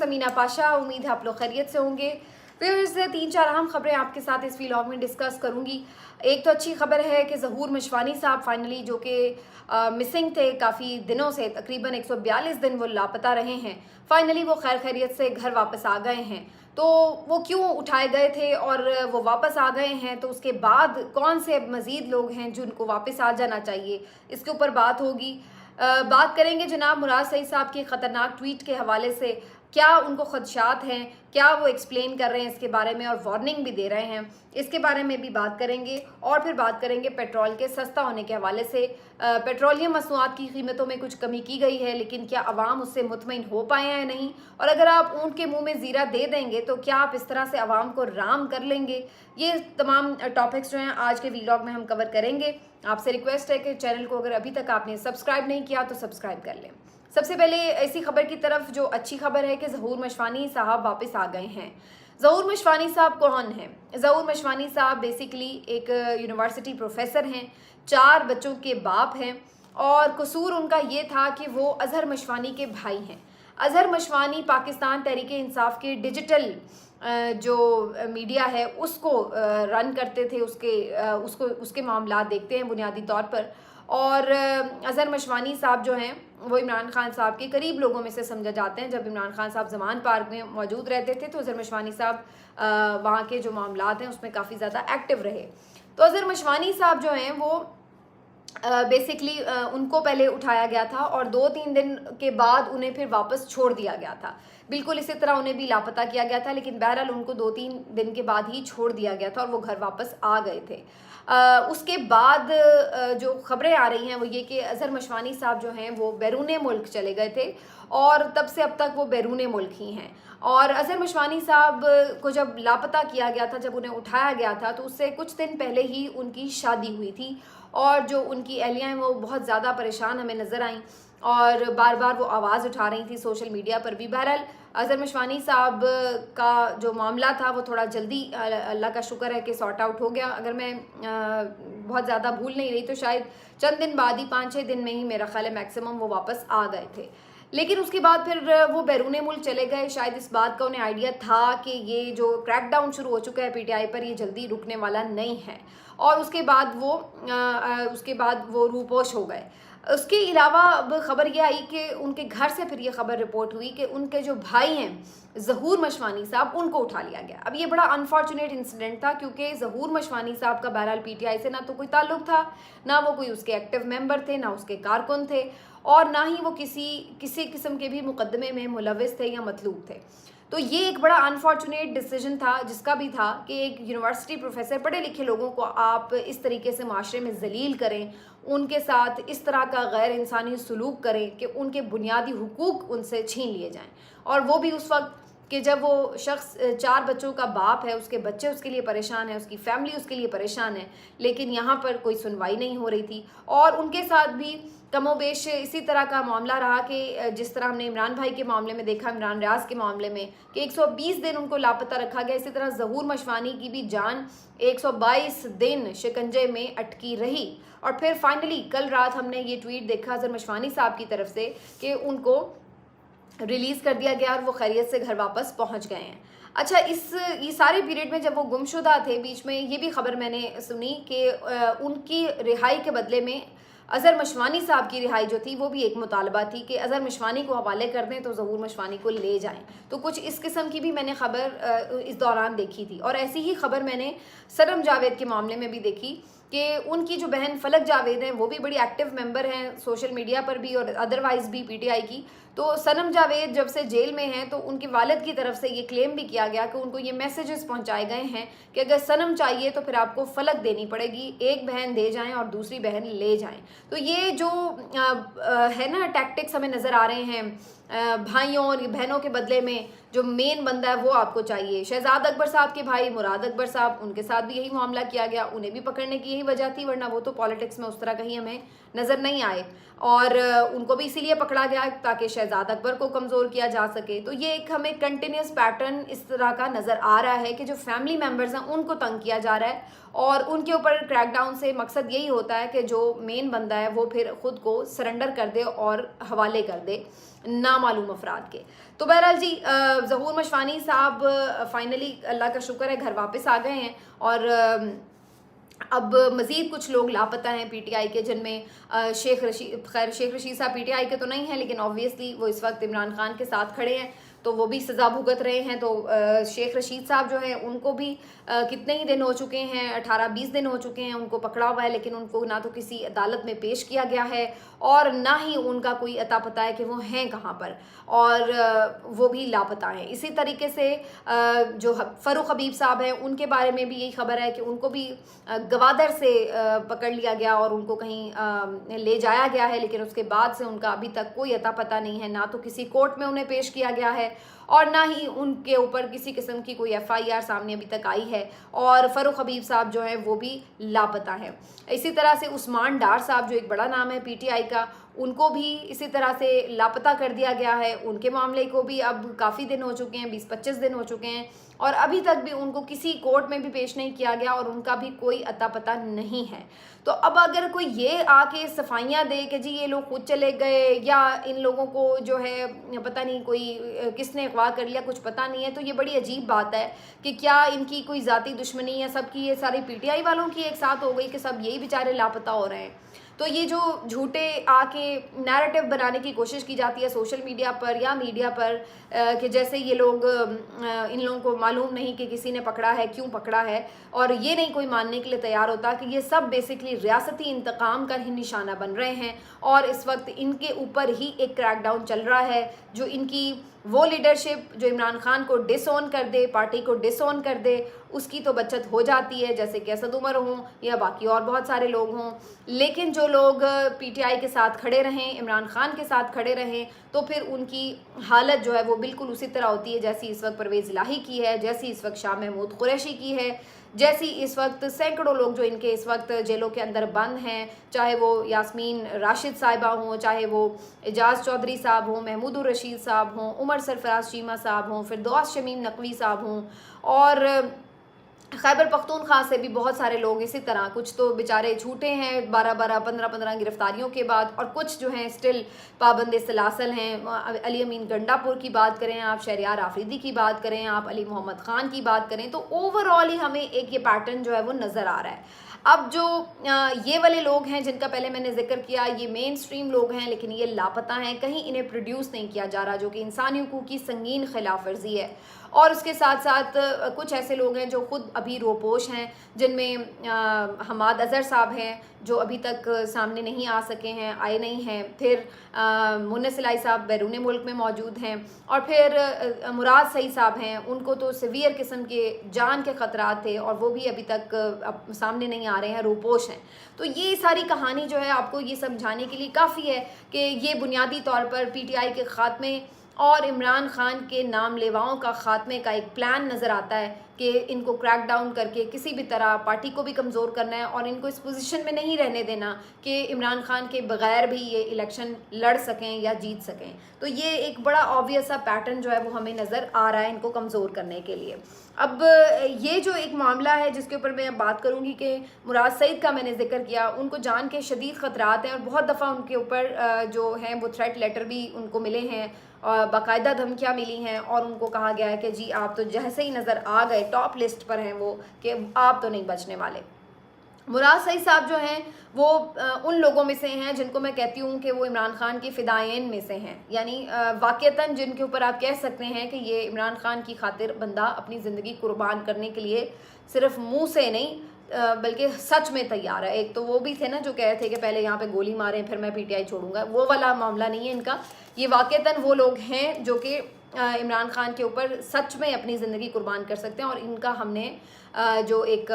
समीना पाशा, उम्मीद है आप लोग खैरियत से होंगे। फिर से 3-4 अहम खबरें आपके साथ इस व्लॉग में डिस्कस करूंगी। एक तो अच्छी खबर है कि ज़हूर मशवानी साहब फाइनली, जो कि मिसिंग थे काफ़ी दिनों से, तकरीबन 142 दिन वो लापता रहे हैं, फाइनली वो खैर खैरियत से घर वापस आ गए हैं। तो वो क्यों उठाए गए थे और वो वापस आ गए हैं, तो उसके बाद कौन से मज़ीद लोग हैं जिनको वापस आ जाना चाहिए, इसके ऊपर बात होगी। बात करेंगे जनाब मुराद सईद साहब के ख़तरनाक ट्वीट के हवाले से, क्या उनको खदशात हैं, क्या वो एक्सप्लेन कर रहे हैं इसके बारे में और वार्निंग भी दे रहे हैं, इसके बारे में भी बात करेंगे। और फिर बात करेंगे पेट्रोल के सस्ता होने के हवाले से। पेट्रोलियम मसनूआत की कीमतों में कुछ कमी की गई है, लेकिन क्या आवाम उससे मुतमईन हो पाए हैं या नहीं, और अगर आप ऊँट के मुंह में ज़ीरा दे देंगे तो क्या आप इस तरह से आवाम को राम कर लेंगे। ये तमाम टॉपिक्स जो हैं आज के व्लॉग में हम कवर करेंगे। आपसे रिक्वेस्ट है कि चैनल को अगर अभी तक आपने सब्सक्राइब नहीं किया तो सब्सक्राइब कर लें। सबसे पहले ऐसी खबर की तरफ, जो अच्छी खबर है कि ज़हूर मशवानी साहब वापस आ गए हैं। ज़हूर मशवानी साहब कौन हैं? ज़हूर मशवानी साहब बेसिकली एक यूनिवर्सिटी प्रोफेसर हैं, 4 बच्चों के बाप हैं, और कसूर उनका ये था कि वो अजहर मशवानी के भाई हैं। अजहर मशवानी पाकिस्तान तहरीक इंसाफ के डिजिटल जो मीडिया है उसको रन करते थे, उसके मामला देखते हैं बुनियादी तौर पर। और अजहर मशवानी साहब जो हैं वो इमरान खान साहब के करीब लोगों में से समझा जाते हैं। जब इमरान खान साहब जमान पार्क में मौजूद रहते थे तो अजहर मशवानी साहब वहाँ के जो मामलात हैं उसमें काफ़ी ज़्यादा एक्टिव रहे। तो अजहर मशवानी साहब जो हैं वो बेसिकली उनको पहले उठाया गया था और 2-3 दिन के बाद उन्हें फिर वापस छोड़ दिया गया था। बिल्कुल इसी तरह उन्हें भी लापता किया गया था, लेकिन बहरहाल उनको 2-3 दिन के बाद ही छोड़ दिया गया था और वो घर वापस आ गए थे। उसके बाद जो खबरें आ रही हैं वो ये कि अजहर मशवानी साहब जो हैं वो बैरून मुल्क चले गए थे और तब से अब तक वो बैरून मुल्क ही हैं। और अजहर मशवानी साहब को जब लापता किया गया था, जब उन्हें उठाया गया था, तो उससे कुछ दिन पहले ही उनकी शादी हुई थी और जो उनकी अहलियाँ हैं वो बहुत ज़्यादा परेशान हमें नज़र आईं और बार बार वो आवाज़ उठा रही थी सोशल मीडिया पर भी। बहरहाल अजहर मशवानी साहब का जो मामला था वो थोड़ा जल्दी, अल्लाह का शुक्र है कि सॉर्ट आउट हो गया। अगर मैं बहुत ज़्यादा भूल नहीं रही तो शायद चंद दिन बाद ही, 5-6 दिन में ही मेरा ख्याल है मैक्सिमम, वो वापस आ गए थे। लेकिन उसके बाद फिर वो बैरून मुल्क चले गए। शायद इस बात का उन्हें आइडिया था कि ये जो क्रैकडाउन शुरू हो चुका है पीटीआई पर, ये जल्दी रुकने वाला नहीं है, और उसके बाद वो रूपोश हो गए। उसके अलावा अब खबर ये आई कि उनके घर से फिर ये खबर रिपोर्ट हुई कि उनके जो भाई हैं ज़हूर मशवानी साहब, उनको उठा लिया गया। अब ये बड़ा अनफॉर्चुनेट इंसिडेंट था क्योंकि ज़हूर मशवानी साहब का बहरहाल पीटीआई से ना तो कोई ताल्लुक था, ना वो कोई उसके एक्टिव मेंबर थे, ना उसके कारकुन थे, और ना ही वो किसी किस्म के भी मुकदमे में मुलविस थे या मतलूब थे। तो ये एक बड़ा अनफॉर्चुनेट डिसीजन था जिसका भी था कि एक यूनिवर्सिटी प्रोफेसर, पढ़े लिखे लोगों को आप इस तरीके से माशरे में जलील करें, उनके साथ इस तरह का गैर इंसानी सलूक करें कि उनके बुनियादी हुकूक उनसे छीन लिए जाएं, और वो भी उस वक्त कि जब वो शख्स 4 बच्चों का बाप है, उसके बच्चे उसके लिए परेशान है, उसकी फैमिली उसके लिए परेशान है, लेकिन यहाँ पर कोई सुनवाई नहीं हो रही थी। और उनके साथ भी कमोबेश इसी तरह का मामला रहा कि जिस तरह हमने इमरान भाई के मामले में देखा, इमरान रियाज के मामले में, कि 120 दिन उनको लापता रखा गया, इसी तरह ज़हूर मशवानी की भी जान 122 दिन शिकंजे में अटकी रही। और फिर फाइनली कल रात हमने ये ट्वीट देखा अजहर मशवानी साहब की तरफ से कि उनको रिलीज़ कर दिया गया और वो खैरियत से घर वापस पहुंच गए हैं। अच्छा, ये सारे पीरियड में जब वो गुमशुदा थे, बीच में ये भी खबर मैंने सुनी कि उनकी रिहाई के बदले में अजहर मशवानी साहब की रिहाई जो थी वो भी एक मुतालबा थी कि अजहर मशवानी को हवाले कर दें तो ज़हूर मशवानी को ले जाएं। तो कुछ इस किस्म की भी मैंने खबर इस दौरान देखी थी। और ऐसी ही खबर मैंने सनम जावेद के मामले में भी देखी कि उनकी जो बहन फलक जावेद हैं वो भी बड़ी एक्टिव मेंबर हैं सोशल मीडिया पर भी और अदरवाइज़ भी पीटीआई की। तो सनम जावेद जब से जेल में हैं तो उनके वालिद की तरफ से ये क्लेम भी किया गया कि उनको ये मैसेजेस पहुंचाए गए हैं कि अगर सनम चाहिए तो फिर आपको फलक देनी पड़ेगी, एक बहन दे जाएं और दूसरी बहन ले जाएं। तो ये जो है ना टैक्टिक्स हमें नज़र आ रहे हैं, भाइयों और बहनों के बदले में जो मेन बंदा है वो आपको चाहिए। शहजाद अकबर साहब के भाई मुराद अकबर साहब, उनके साथ भी यही मामला किया गया, उन्हें भी पकड़ने की यही वजह थी, वरना वो तो पॉलिटिक्स में उस तरह कहीं हमें नज़र नहीं आए, और उनको भी इसीलिए पकड़ा गया ताकि शहजाद अकबर को कमज़ोर किया जा सके। तो ये एक हमें कंटिन्यूस पैटर्न इस तरह का नज़र आ रहा है कि जो फैमिली मेम्बर्स हैं उनको तंग किया जा रहा है, और उनके ऊपर क्रैकडाउन से मकसद यही होता है कि जो मेन बंदा है वो फिर ख़ुद को सरेंडर कर दे और हवाले कर दे। नामालूम अफराद के। तो बहरहाल जी, ज़हूर मशवानी साहब फाइनली अल्लाह का शुक्र है घर वापस आ गए हैं, और अब मज़ीद कुछ लोग लापता हैं पीटीआई के, जिनमें शेख रशीद साहब पीटीआई के तो नहीं हैं, लेकिन ऑब्वियसली वो इस वक्त इमरान खान के साथ खड़े हैं, तो वो भी सज़ा भुगत रहे हैं। तो शेख रशीद साहब जो हैं उनको भी कितने ही दिन हो चुके हैं, 18-20 दिन हो चुके हैं उनको पकड़ा हुआ है, लेकिन उनको ना तो किसी अदालत में पेश किया गया है और ना ही उनका कोई अता पता है कि वो हैं कहाँ पर, और वो भी लापता हैं। इसी तरीके से जो फ़ारूक हबीब साहब हैं उनके बारे में भी यही खबर है कि उनको भी गवादर से पकड़ लिया गया और उनको कहीं ले जाया गया है, लेकिन उसके बाद से उनका अभी तक कोई अता पता नहीं है, ना तो किसी कोर्ट में उन्हें पेश किया गया है और ना ही उनके ऊपर किसी किस्म की कोई एफआईआर सामने अभी तक आई है, और फ़ारूक हबीब साहब जो हैं वो भी लापता हैं। इसी तरह से उस्मान डार साहब जो एक बड़ा नाम है पीटीआई का, उनको भी इसी तरह से लापता कर दिया गया है। उनके मामले को भी अब काफ़ी दिन हो चुके हैं, 20-25 दिन हो चुके हैं, और अभी तक भी उनको किसी कोर्ट में भी पेश नहीं किया गया और उनका भी कोई अता पता नहीं है। तो अब अगर कोई ये आके सफाइयाँ दे कि जी ये लोग खुद चले गए या इन लोगों को जो है पता नहीं कोई किसने अगवा कर लिया, कुछ पता नहीं है, तो ये बड़ी अजीब बात है कि क्या इनकी कोई ज़ाती दुश्मनी है सबकी, ये सारी पीटीआई वालों की एक साथ हो गई कि सब यही बेचारे लापता हो रहे हैं। तो ये जो झूठे आके नैरेटिव बनाने की कोशिश की जाती है सोशल मीडिया पर या मीडिया पर कि जैसे ये लोग इन लोगों को मालूम नहीं कि किसी ने पकड़ा है, क्यों पकड़ा है, और ये नहीं कोई मानने के लिए तैयार होता कि ये सब बेसिकली रियासती इंतकाम का ही निशाना बन रहे हैं, और इस वक्त इनके ऊपर ही एक क्रैकडाउन चल रहा है। जो इनकी वो लीडरशिप जो इमरान खान को डिसऑन कर दे, पार्टी को डिसऑन कर दे, उसकी तो बचत हो जाती है, जैसे कि असद उमर हों या बाकी और बहुत सारे लोग हों, लेकिन जो लोग पीटीआई के साथ खड़े रहें, इमरान खान के साथ खड़े रहें, तो फिर उनकी हालत जो है वो बिल्कुल उसी तरह होती है जैसी इस वक्त परवेज़ इलाही की है, जैसी इस वक्त शाह महमूद कुरैशी की है, जैसी इस वक्त सैकड़ों लोग जो इनके इस वक्त जेलों के अंदर बंद हैं, चाहे वो यास्मीन राशिद साहिबा हों, चाहे वो एजाज चौधरी साहब हों, महमूदुर रशीद साहब हों, उमर सरफराज चीमा साहब हों, फिरदौस शमीम नकवी साहब हों, और खैबर पख्तूनख्वा से भी बहुत सारे लोग इसी तरह, कुछ तो बेचारे छूटे हैं 12-12, 15-15 गिरफ्तारियों के बाद, और कुछ जो हैं स्टिल पाबंद सलासल हैं। अली अमीन गंडापुर की बात करें आप, शहरियार आफरीदी की बात करें आप, अली मोहम्मद ख़ान की बात करें, तो ओवरऑल ही हमें एक ये पैटर्न जो है वो नज़र आ रहा है। अब जो ये वाले लोग हैं जिनका पहले मैंने जिक्र किया, ये मेन स्ट्रीम लोग हैं, लेकिन ये लापता हैं, कहीं इन्हें प्रोड्यूस नहीं किया जा रहा, जो कि इंसानी हुकूक की संगीन खिलाफ वर्जी है। और उसके साथ साथ कुछ ऐसे लोग हैं जो खुद अभी रोपोश हैं, जिनमें हमाद अज़हर साहब हैं जो अभी तक सामने नहीं आ सके हैं, आए नहीं हैं, फिर मुन्नस इलाही साहब बैरून मुल्क में मौजूद हैं, और फिर मुराद सईद साहब हैं, उनको तो सीवियर किस्म के जान के ख़तरात थे और वो भी अभी तक सामने नहीं आ रहे हैं, रोपोश हैं। तो ये सारी कहानी जो है आपको ये समझाने के लिए काफ़ी है कि ये बुनियादी तौर पर पीटीआई के ख़ात्मे और इमरान खान के नाम लेवाओं का ख़ात्मे का एक प्लान नज़र आता है कि इनको क्रैक डाउन करके किसी भी तरह पार्टी को भी कमज़ोर करना है और इनको इस पोजीशन में नहीं रहने देना कि इमरान खान के बग़ैर भी ये इलेक्शन लड़ सकें या जीत सकें। तो ये एक बड़ा ऑब्वियस सा पैटर्न जो है वो हमें नज़र आ रहा है इनको कमज़ोर करने के लिए। अब ये जो एक मामला है जिसके ऊपर मैं बात करूंगी कि मुराद सईद का मैंने जिक्र किया, उनको जान के शदीद ख़तरात हैं और बहुत दफ़ा उनके ऊपर जो हैं वो थ्रेट लेटर भी उनको मिले हैं, बाकायदा धमकियाँ मिली हैं और उनको कहा गया है कि जी आप तो जैसे ही नज़र आ गए टॉप लिस्ट पर हैं वो, कि आप तो नहीं बचने वाले। मुराद सईद साहब जो हैं वो उन लोगों में से हैं जिनको मैं कहती हूँ कि वो इमरान खान के फ़िदायन में से हैं, यानी वाक़तन जिनके ऊपर आप कह सकते हैं कि ये इमरान खान की खातिर बंदा अपनी ज़िंदगी कुर्बान करने के लिए सिर्फ मुंह से नहीं बल्कि सच में तैयार है। एक तो वो भी थे ना जो कह रहे थे कि पहले यहाँ पे गोली मारें फिर मैं पीटीआई छोड़ूंगा, वो वाला मामला नहीं है इनका। ये वाक़तन वो लोग हैं जो कि इमरान खान के ऊपर सच में अपनी ज़िंदगी कुर्बान कर सकते हैं, और इनका हमने जो एक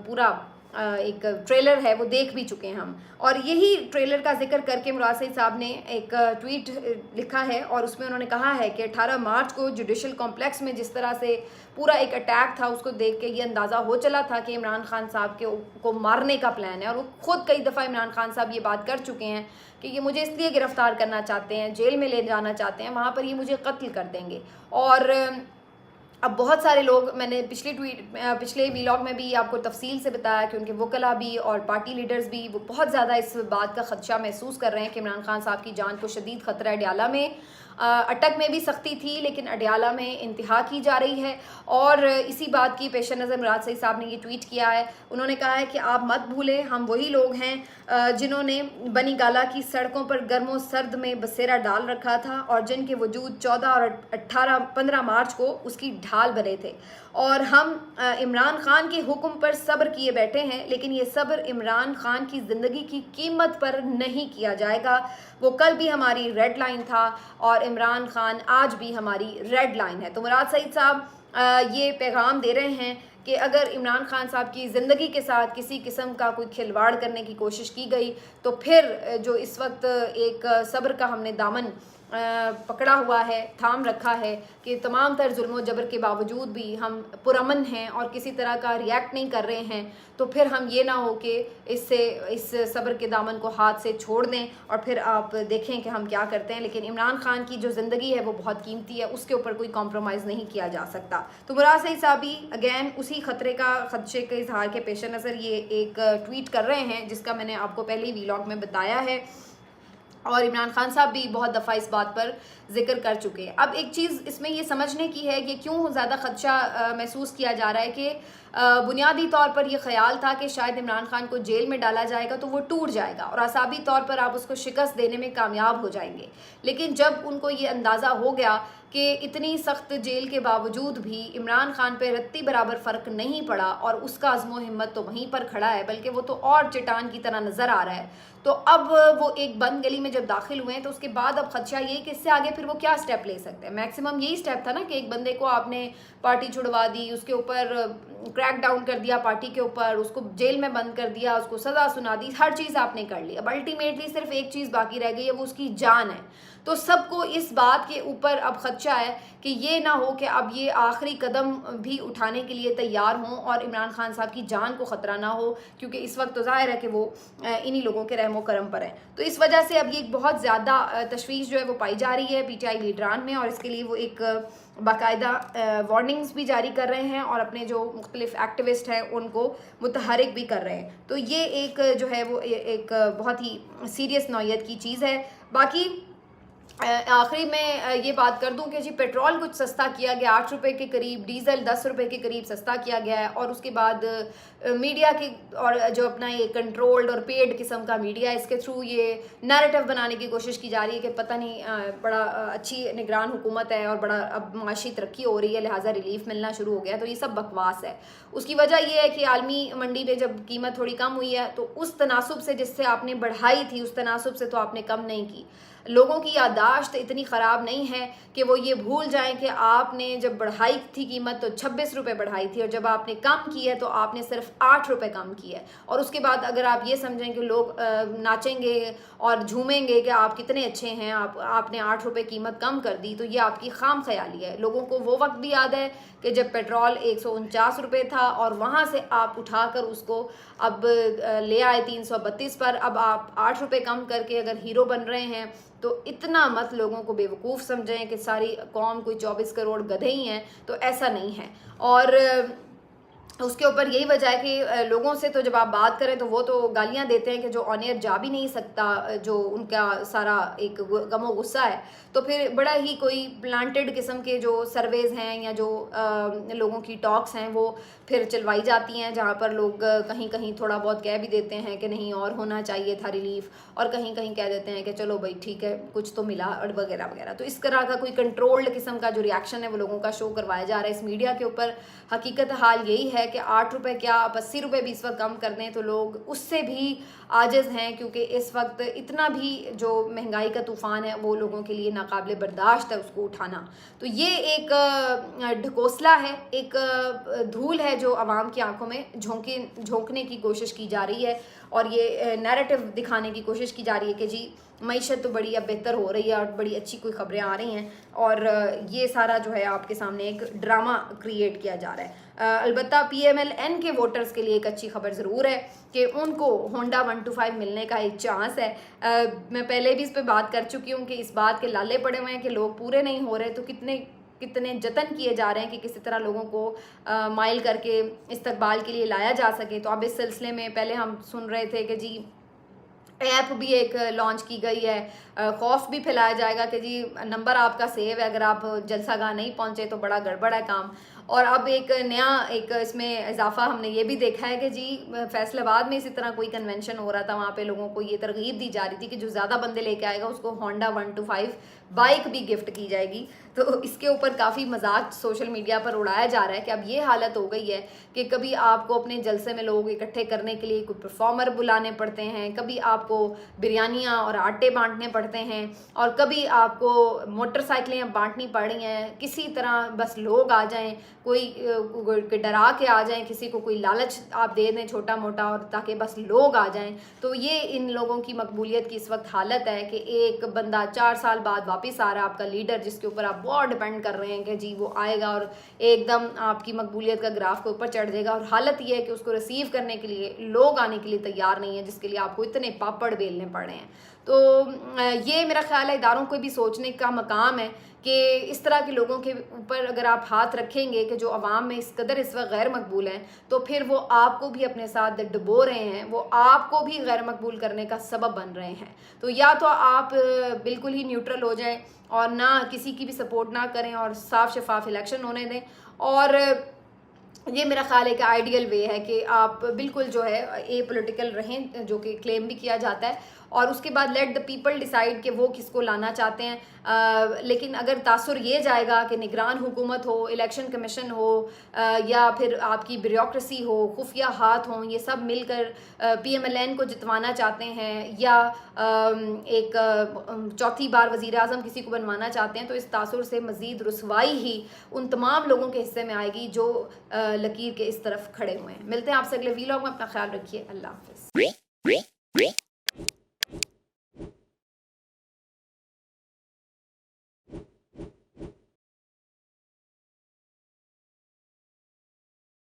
पूरा एक ट्रेलर है वो देख भी चुके हैं हम। और यही ट्रेलर का जिक्र करके मुराद सईद साहब ने एक ट्वीट लिखा है और उसमें उन्होंने कहा है कि 18 मार्च को जुडिशल कॉम्प्लेक्स में जिस तरह से पूरा एक अटैक था उसको देख के ये अंदाज़ा हो चला था कि इमरान खान साहब को मारने का प्लान है, और वो खुद कई दफ़ा इमरान खान साहब ये बात कर चुके हैं कि ये मुझे इसलिए गिरफ़्तार करना चाहते हैं, जेल में ले जाना चाहते हैं, वहाँ पर ये मुझे कत्ल कर देंगे। और अब बहुत सारे लोग, मैंने पिछले व्लॉग में भी आपको तफसील से बताया कि उनके वकला भी और पार्टी लीडर्स भी वो बहुत ज़्यादा इस बात का ख़दशा महसूस कर रहे हैं कि इमरान खान साहब की जान को शदीद ख़तरा है। डयाला में अटक में भी सख्ती थी, लेकिन अडयाला में इंतहा की जा रही है। और इसी बात की पेश नज़र मुराद सईद साहब ने ये ट्वीट किया है। उन्होंने कहा है कि आप मत भूलें, हम वही लोग हैं जिन्होंने बनी गाला की सड़कों पर गर्मो सर्द में बसेरा डाल रखा था और जिनके वजूद 14 और 15 मार्च को उसकी ढाल बने थे। और हम इमरान खान के हुक्म पर सब्र किए बैठे हैं, लेकिन ये सब्र इमरान खान की ज़िंदगी की कीमत पर नहीं किया जाएगा। वो कल भी हमारी रेड लाइन था और इमरान खान आज भी हमारी रेड लाइन है। तो मुराद सईद साहब ये पैगाम दे रहे हैं कि अगर इमरान खान साहब की ज़िंदगी के साथ किसी किस्म का कोई खिलवाड़ करने की कोशिश की गई तो फिर जो इस वक्त एक सब्र का हमने दामन पकड़ा हुआ है, थाम रखा है कि तमाम तर जुल्म जबर के बावजूद भी हम पुरअमन हैं और किसी तरह का रिएक्ट नहीं कर रहे हैं, तो फिर हम ये ना हो कि इस सब्र के दामन को हाथ से छोड़ दें और फिर आप देखें कि हम क्या करते हैं। लेकिन इमरान खान की जो ज़िंदगी है वो बहुत कीमती है, उसके ऊपर कोई कॉम्प्रोमाइज़ नहीं किया जा सकता। तो मुराद सईद साहब भी अगैन उसी खदशे के इजहार के पेश नज़र ये एक ट्वीट कर रहे हैं, जिसका मैंने आपको पहले ही वीलॉग में बताया है और इमरान खान साहब भी बहुत दफ़ा इस बात पर जिक्र कर चुके हैं। अब एक चीज़ इसमें ये समझने की है कि क्यों ज़्यादा खदशा महसूस किया जा रहा है कि बुनियादी तौर पर यह ख्याल था कि शायद इमरान खान को जेल में डाला जाएगा तो वो टूट जाएगा और असाबी तौर पर आप उसको शिकस्त देने में कामयाब हो जाएंगे। लेकिन जब उनको ये अंदाज़ा हो गया कि इतनी सख्त जेल के बावजूद भी इमरान खान पे रत्ती बराबर फ़र्क नहीं पड़ा और उसका अज़्म हिम्मत तो वहीं पर खड़ा है, बल्कि वो तो और चट्टान की तरह नज़र आ रहा है। तो अब वो एक बंद गली में जब दाखिल हुए हैं तो उसके बाद अब खदशा यही कि इससे आगे फिर वो क्या स्टेप ले सकते हैं। मैक्सिमम यही स्टेप था ना कि एक बंदे को आपने पार्टी छुड़वा दी, उसके ऊपर क्रैक डाउन कर दिया पार्टी के ऊपर, उसको जेल में बंद कर दिया, उसको सज़ा सुना दी, हर चीज़ आपने कर ली। अब अल्टीमेटली सिर्फ एक चीज़ बाकी रह गई है, वो उसकी जान है। तो सबको इस बात के ऊपर अब खदशा है कि ये ना हो कि अब ये आखिरी कदम भी उठाने के लिए तैयार हों और इमरान खान साहब की जान को ख़तरा ना हो, क्योंकि इस वक्त तो ज़ाहिर है कि वो इन्हीं लोगों के रहमो करम पर हैं। तो इस वजह से अब ये बहुत ज़्यादा तशवीश जो है वो पाई जा रही है PTI लीडरान में, और इसके लिए वो एक बाकायदा वार्निंग्स भी जारी कर रहे हैं और अपने जो मुख्तलिफ एक्टिविस्ट हैं उनको मुतहरिक भी कर रहे हैं। तो ये एक जो है वो एक बहुत ही सीरियस नौयत की चीज़ है। बाकी आखिरी में ये बात कर दूं कि जी पेट्रोल कुछ सस्ता किया गया, 8 रुपये के करीब, डीज़ल 10 रुपये के करीब सस्ता किया गया है। और उसके बाद मीडिया की और जो अपना ये कंट्रोल्ड और पेड किस्म का मीडिया है, इसके थ्रू ये नैरेटिव बनाने की कोशिश की जा रही है कि पता नहीं बड़ा अच्छी निगरान हुकूमत है और बड़ा अब माशी तरक्की हो रही है, लिहाजा रिलीफ मिलना शुरू हो गया। तो ये सब बकवास है। उसकी वजह ये है कि आलमी मंडी में जब कीमत थोड़ी कम हुई है तो उस तनासुब से जिससे आपने बढ़ाई थी, उस तनासुब से तो आपने कम नहीं की। लोगों की याददाश्त इतनी ख़राब नहीं है कि वो ये भूल जाएं कि आपने जब बढ़ाई थी कीमत तो 26 रुपये बढ़ाई थी और जब आपने कम की है तो आपने सिर्फ 8 रुपये कम की है। और उसके बाद अगर आप ये समझें कि लोग नाचेंगे और झूमेंगे कि आप कितने अच्छे हैं, आपने 8 रुपये कीमत कम कर दी, तो ये आपकी खाम ख्याली है। लोगों को वो वक्त भी याद है कि जब पेट्रोल 149 रुपये था और वहाँ से आप उठाकर उसको अब ले आए 332 पर। अब आप 8 रुपये कम करके अगर हीरो बन रहे हैं तो इतना मत लोगों को बेवकूफ़ समझें कि सारी कौम कोई 24 करोड़ गधे ही हैं, तो ऐसा नहीं है। और उसके ऊपर यही वजह है कि लोगों से तो जब आप बात करें तो वो तो गालियां देते हैं कि जो ऑन एयर जा भी नहीं सकता, जो उनका सारा एक गमो गुस्सा है। तो फिर बड़ा ही कोई प्लांटेड किस्म के जो सर्वेज़ हैं या जो लोगों की टॉक्स हैं वो फिर चलवाई जाती हैं, जहाँ पर लोग कहीं कहीं थोड़ा बहुत कह भी देते हैं कि नहीं और होना चाहिए था रिलीफ, और कहीं कहीं कह देते हैं कि चलो भाई ठीक है कुछ तो मिला और वगैरह वगैरह। तो इस तरह का कोई कंट्रोल्ड किस्म का जो रिएक्शन है वो लोगों का शो करवाया जा रहा है इस मीडिया के ऊपर। हकीकत हाल यही है कि 8 रुपये क्या आप 80 रुपये भी इस वक्त कम कर दें तो लोग उससे भी आजिज़ हैं, क्योंकि इस वक्त इतना भी जो महंगाई का तूफ़ान है वो लोगों के लिए नाकाबिले बर्दाश्त है उसको उठाना। तो ये एक ढकोसला है, एक धूल है जो आवाम की आंखों में झोंकने की कोशिश की जा रही है और ये नैरेटिव दिखाने की कोशिश की जा रही है कि जी मईशत तो बड़ी अब बेहतर हो रही है और बड़ी अच्छी कोई खबरें आ रही हैं, और ये सारा जो है आपके सामने एक ड्रामा क्रिएट किया जा रहा है। अलबत्ता PMLN के वोटर्स के लिए एक अच्छी खबर ज़रूर है कि उनको होंडा 125 मिलने का एक चांस है। मैं पहले भी इस पर बात कर चुकी हूँ कि इस बात के लाले पड़े हुए हैं कि लोग पूरे नहीं हो रहे, तो कितने जतन किए जा रहे हैं कि किसी तरह लोगों को माइल करके इस्तकबाल के लिए लाया जा सके। तो अब इस सिलसिले में पहले हम सुन रहे थे कि जी ऐप भी एक लॉन्च की गई है, खौफ भी फैलाया जाएगा कि जी नंबर आपका सेव है, अगर आप जलसागाह नहीं पहुंचे तो बड़ा गड़बड़ है काम। और अब एक नया एक इसमें इजाफा हमने ये भी देखा है कि जी फैसलाबाद में इसी तरह कोई कन्वेंशन हो रहा था, वहाँ पे लोगों को ये तरगीब दी जा रही थी कि जो ज़्यादा बंदे लेके आएगा उसको होंडा 125 बाइक भी गिफ्ट की जाएगी। तो इसके ऊपर काफ़ी मजाक सोशल मीडिया पर उड़ाया जा रहा है कि अब ये हालत हो गई है कि कभी आपको अपने जलसे में लोग इकट्ठे करने के लिए कोई परफॉर्मर बुलाने पड़ते हैं, कभी आपको बिरयानियाँ और आटे बांटने पड़ते हैं, और कभी आपको मोटरसाइकिलें बांटनी पड़ रही हैं। किसी तरह बस लोग आ जाएं, कोई डरा के आ जाएं, किसी को कोई लालच आप दे दें छोटा मोटा, और ताकि बस लोग आ जाएं। तो ये इन लोगों की मकबूलियत की इस वक्त हालत है कि एक बंदा 4 साल बाद वापस आ रहा है, आपका लीडर जिसके ऊपर आप बहुत डिपेंड कर रहे हैं कि जी वो आएगा और एकदम आपकी मकबूलियत का ग्राफ के ऊपर चढ़ जाएगा, और हालत ये है कि उसको रिसीव करने के लिए लोग आने के लिए तैयार नहीं है, जिसके लिए आपको इतने पापड़ बेलने पड़े हैं। तो ये मेरा ख्याल है इदारों को भी सोचने का मकाम है कि इस तरह के लोगों के ऊपर अगर आप हाथ रखेंगे कि जो अवाम में इस कदर इस वक्त गैर मकबूल हैं, तो फिर वो आपको भी अपने साथ डुबो रहे हैं, वो आपको भी गैर मकबूल करने का सबब बन रहे हैं। तो या तो आप बिल्कुल ही न्यूट्रल हो जाएं और ना किसी की भी सपोर्ट ना करें और साफ शफाफ इलेक्शन होने दें, और ये मेरा ख्याल है कि आइडियल वे है कि आप बिल्कुल जो है ए पोलिटिकल रहें, जो कि क्लेम भी किया जाता है, और उसके बाद लेट द पीपल डिसाइड कि वो किसको लाना चाहते हैं। लेकिन अगर तासुर ये जाएगा कि निगरान हुकूमत हो, इलेक्शन कमीशन हो, या फिर आपकी ब्यूरोक्रेसी हो, खुफिया हाथ हों, ये सब मिलकर PMLN को जितवाना चाहते हैं, या एक चौथी बार वज़ीर आज़म किसी को बनवाना चाहते हैं, तो इस तासुर से मज़ीद रुसवाई ही उन तमाम लोगों के हिस्से में आएगी जो लकीर के इस तरफ खड़े हुए हैं। मिलते हैं आपसे अगले वीलॉग में, अपना ख्याल रखिए, अल्लाह हाफ़िज़।